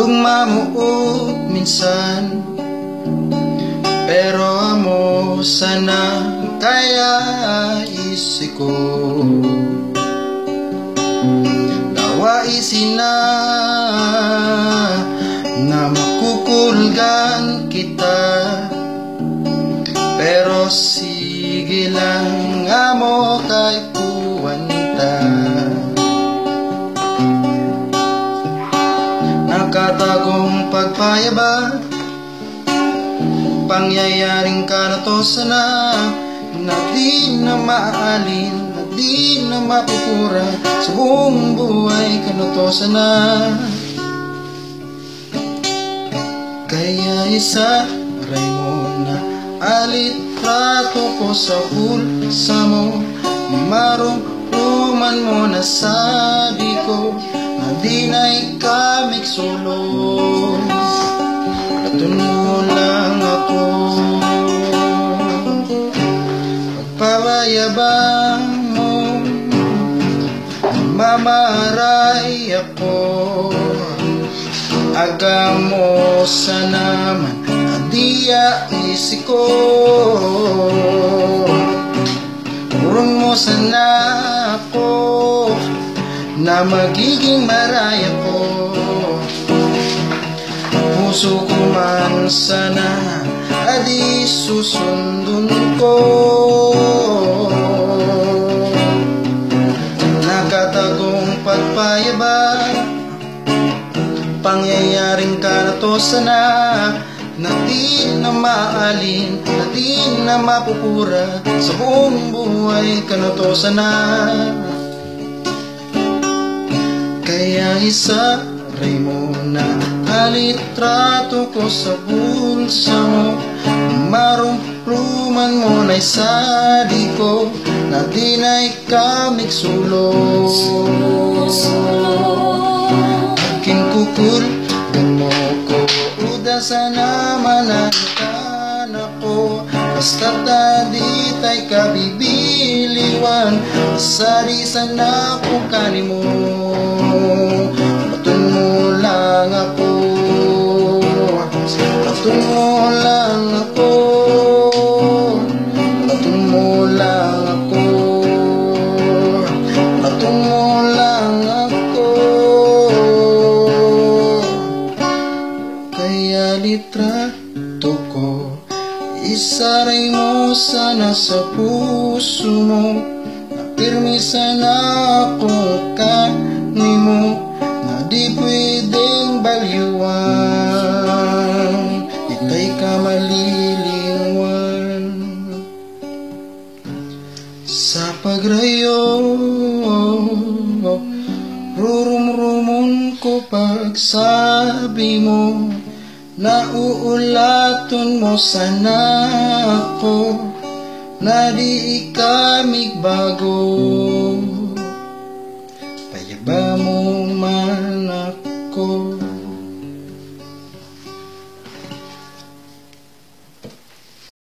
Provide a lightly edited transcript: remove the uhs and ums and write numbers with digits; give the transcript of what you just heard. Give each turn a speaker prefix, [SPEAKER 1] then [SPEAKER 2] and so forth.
[SPEAKER 1] Lugmamuot minsan, pero amo sana kaya isip ko. Nawa isina na makukulgan kita, pero sige lang amo kay puwanta. Nakatagong pagpayaba, pangyayaring ka na to sana, na di na maalin, na di na mapupura, sa buong buhay ka na to sana. Kaya isaray mo na alitrato ko sa bulsa mo, marumruman mo na sabi ko, na di na ikamig sulong. Atun mo lang ako, pagpabayabang mo, mamaray ako. Aga mo sa naman, adiya isi ko. Urong mo sana ako, na magiging maraya ko. Puso ko man sana, adi susundun ko. Nakatagong pagpayabang, pangyayaring ka na to sana, na di na maalin, na di na mapupura, sa buong buhay ka na to sana. Kaya isaray mo na alitrato ko sa bulsa mo, marumruman mo na isadi ko, na di na ikamig sulong. Aking kukulgan mo ko, uda sana manalikan ako, basta't di tay kabibiliwan, sari sana kung kani mo. Atun mo lang ako, atun mo lang ako, atun mo lang ako, atun mo lang ako. Kaya litrato ko, isaray mo sana sa puso mo, na pirmi sana akong kani mo, na di pwedeng balyuan, itay ka malilingwan. Sa pagrayo, rurumrumon ko pagsabi mo, nauulaton mo sana ako, na di ikamig bago.